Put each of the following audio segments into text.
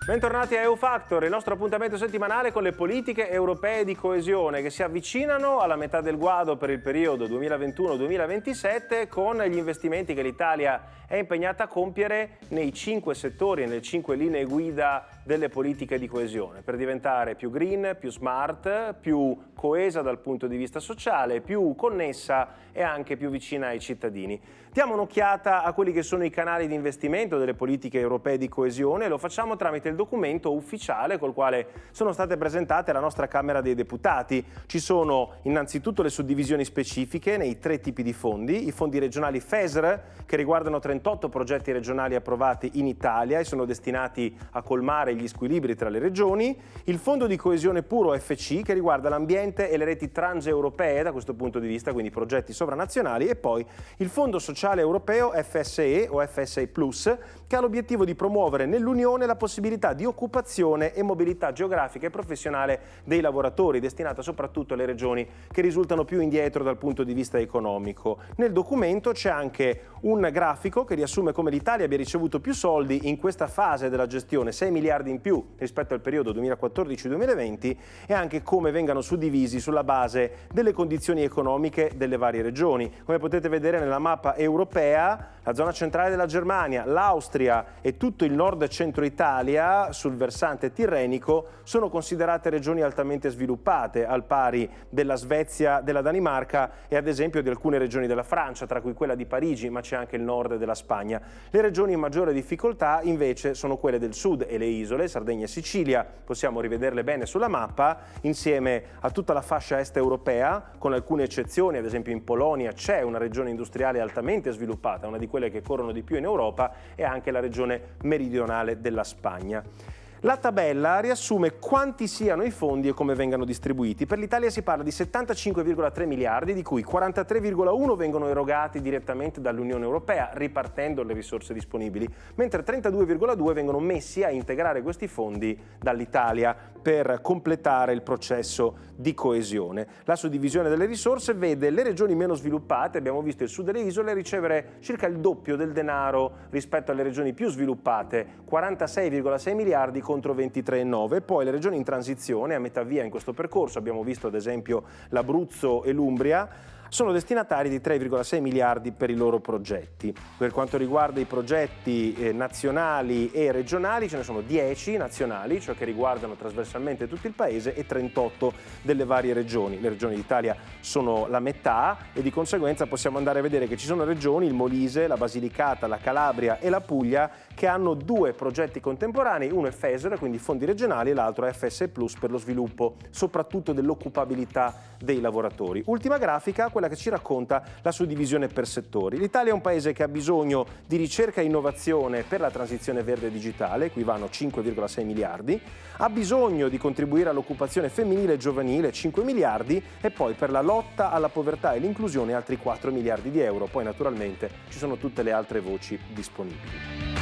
Bentornati a EU Factor, il nostro appuntamento settimanale con le politiche europee di coesione che si avvicinano alla metà del guado per il periodo 2021-2027 con gli investimenti che l'Italia è impegnata a compiere nei 5 settori e nelle 5 linee guida delle politiche di coesione per diventare più green, più smart, più coesa dal punto di vista sociale, più connessa e anche più vicina ai cittadini. Diamo un'occhiata a quelli che sono i canali di investimento delle politiche europee di coesione e lo facciamo tramite il documento ufficiale col quale sono state presentate alla nostra Camera dei Deputati. Ci sono innanzitutto le suddivisioni specifiche nei 3 tipi di fondi, i fondi regionali FESR che riguardano 38 progetti regionali approvati in Italia e sono destinati a colmare gli squilibri tra le regioni, il fondo di coesione puro FC che riguarda l'ambiente e le reti transeuropee da questo punto di vista, quindi progetti sovranazionali, e poi il fondo sociale europeo FSE o FSE Plus che ha l'obiettivo di promuovere nell'Unione la possibilità di occupazione e mobilità geografica e professionale dei lavoratori, destinata soprattutto alle regioni che risultano più indietro dal punto di vista economico. Nel documento c'è anche un grafico che riassume come l'Italia abbia ricevuto più soldi in questa fase della gestione, 6 miliardi in più rispetto al periodo 2014-2020, e anche come vengano suddivisi sulla base delle condizioni economiche delle varie regioni. Come potete vedere nella mappa europea, la zona centrale della Germania, l'Austria e tutto il nord-centro Italia sul versante tirrenico sono considerate regioni altamente sviluppate, al pari della Svezia, della Danimarca e ad esempio di alcune regioni della Francia, tra cui quella di Parigi, ma c'è anche il nord della Spagna. Le regioni in maggiore difficoltà invece sono quelle del sud e le isole, Sardegna e Sicilia, possiamo rivederle bene sulla mappa, insieme a tutta la fascia est europea, con alcune eccezioni, ad esempio in Polonia c'è una regione industriale altamente sviluppata, una di quelle che corrono di più in Europa, e anche la regione meridionale della Spagna. La tabella riassume quanti siano i fondi e come vengano distribuiti. Per l'Italia si parla di 75,3 miliardi, di cui 43,1 vengono erogati direttamente dall'Unione Europea, ripartendo le risorse disponibili, mentre 32,2 vengono messi a integrare questi fondi dall'Italia per completare il processo di coesione. La suddivisione delle risorse vede le regioni meno sviluppate, abbiamo visto il sud delle isole, ricevere circa il doppio del denaro rispetto alle regioni più sviluppate, 46,6 miliardi contro 23,9. Poi le regioni in transizione, a metà via in questo percorso, abbiamo visto ad esempio l'Abruzzo e l'Umbria, sono destinatari di 3,6 miliardi per i loro progetti. Per quanto riguarda i progetti nazionali e regionali, ce ne sono 10 nazionali, cioè che riguardano trasversalmente tutto il paese, e 38 delle varie regioni. Le regioni d'Italia sono la metà e di conseguenza possiamo andare a vedere che ci sono regioni, il Molise, la Basilicata, la Calabria e la Puglia, che hanno 2 progetti contemporanei, uno è FESR, quindi fondi regionali, e l'altro è FSE Plus per lo sviluppo soprattutto dell'occupabilità dei lavoratori. Ultima grafica, quella che ci racconta la suddivisione per settori. L'Italia è un paese che ha bisogno di ricerca e innovazione per la transizione verde e digitale, qui vanno 5,6 miliardi, ha bisogno di contribuire all'occupazione femminile e giovanile, 5 miliardi, e poi per la lotta alla povertà e l'inclusione altri 4 miliardi di euro. Poi naturalmente ci sono tutte le altre voci disponibili.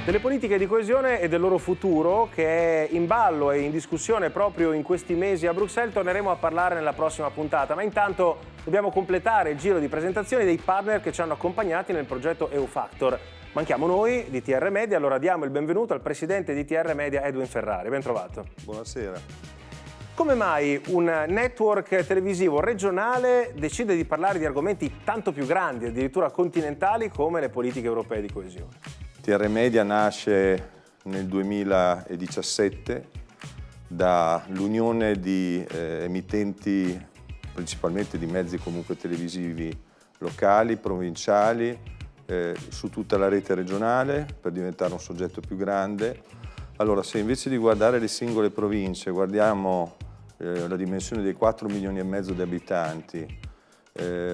Delle politiche di coesione e del loro futuro, che è in ballo e in discussione proprio in questi mesi a Bruxelles, torneremo a parlare nella prossima puntata, ma intanto dobbiamo completare il giro di presentazioni dei partner che ci hanno accompagnati nel progetto EU Factor. Manchiamo noi di TR Media, allora diamo il benvenuto al presidente di TR Media, Edwin Ferrari. Ben trovato. Buonasera. Come mai un network televisivo regionale decide di parlare di argomenti tanto più grandi, addirittura continentali, come le politiche europee di coesione? TR Media nasce nel 2017 dall'unione di emittenti, principalmente di mezzi comunque televisivi locali, provinciali, su tutta la rete regionale per diventare un soggetto più grande. Allora, se invece di guardare le singole province guardiamo la dimensione dei 4 milioni e mezzo di abitanti,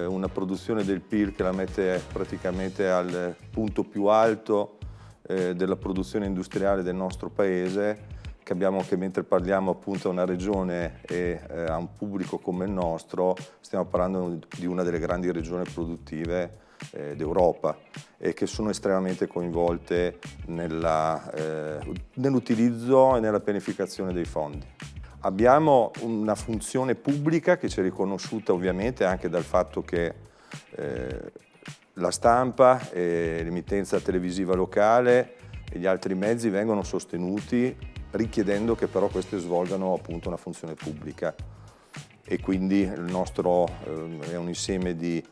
una produzione del PIL che la mette praticamente al punto più alto della produzione industriale del nostro paese, capiamo che mentre parliamo appunto a una regione e a un pubblico come il nostro, stiamo parlando di una delle grandi regioni produttive d'Europa e che sono estremamente coinvolte nell'utilizzo e nella pianificazione dei fondi. Abbiamo una funzione pubblica che ci è riconosciuta ovviamente anche dal fatto che la stampa, l'emittenza televisiva locale e gli altri mezzi vengono sostenuti richiedendo che però queste svolgano appunto una funzione pubblica. E quindi il nostro è un insieme di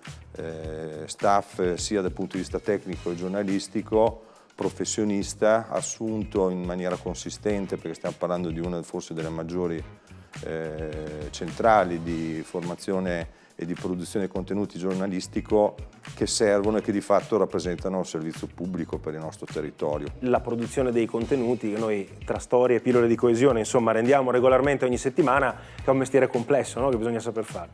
staff sia dal punto di vista tecnico e giornalistico, professionista, assunto in maniera consistente, perché stiamo parlando di una forse delle maggiori centrali di formazione e di produzione di contenuti giornalistico che servono e che di fatto rappresentano un servizio pubblico per il nostro territorio. La produzione dei contenuti che noi tra storie e pillole di coesione insomma rendiamo regolarmente ogni settimana, che è un mestiere complesso, no? Che bisogna saper fare.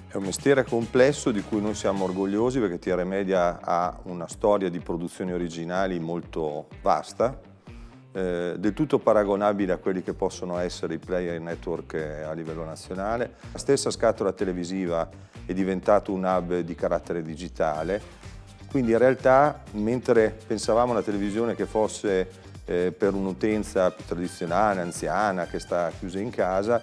È un mestiere complesso di cui noi siamo orgogliosi perché TR Media ha una storia di produzioni originali molto vasta, del tutto paragonabile a quelli che possono essere i player network a livello nazionale. La stessa scatola televisiva è diventato un hub di carattere digitale, quindi in realtà mentre pensavamo a una televisione che fosse per un'utenza più tradizionale, anziana, che sta chiusa in casa,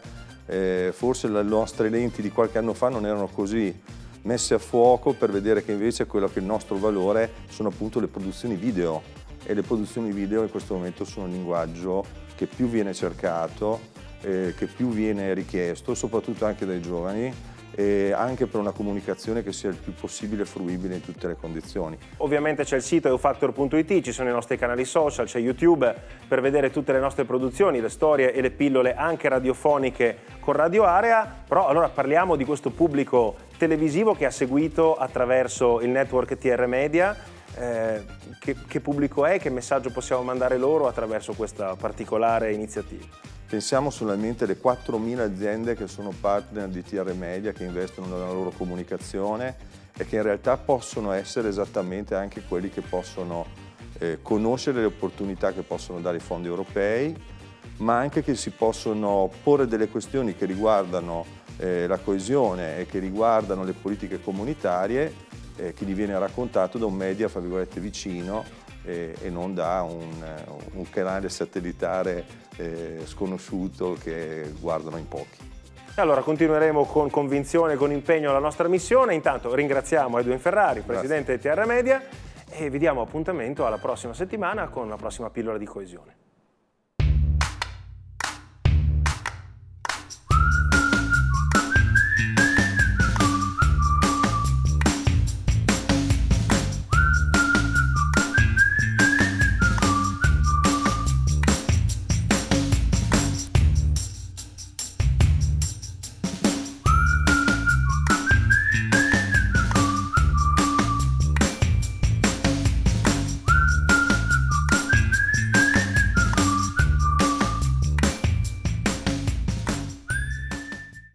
forse le nostre lenti di qualche anno fa non erano così messe a fuoco per vedere che invece quello che è il nostro valore sono appunto le produzioni video. E le produzioni video in questo momento sono un linguaggio che più viene cercato, che più viene richiesto, soprattutto anche dai giovani, e anche per una comunicazione che sia il più possibile fruibile in tutte le condizioni. Ovviamente c'è il sito eufactor.it, ci sono i nostri canali social, c'è YouTube per vedere tutte le nostre produzioni, le storie e le pillole anche radiofoniche con Radio Area, però allora parliamo di questo pubblico televisivo che ha seguito attraverso il network TR Media. Che pubblico è? Che messaggio possiamo mandare loro attraverso questa particolare iniziativa? Pensiamo solamente alle 4.000 aziende che sono partner di TR Media, che investono nella loro comunicazione e che in realtà possono essere esattamente anche quelli che possono conoscere le opportunità che possono dare i fondi europei, ma anche che si possono porre delle questioni che riguardano la coesione e che riguardano le politiche comunitarie, che gli viene raccontato da un media, fra virgolette, vicino e non da un canale satellitare sconosciuto che guardano in pochi. Allora continueremo con convinzione e con impegno la nostra missione. Intanto ringraziamo Edwin Ferrari, presidente di TR Media, e vi diamo appuntamento alla prossima settimana con la prossima pillola di coesione.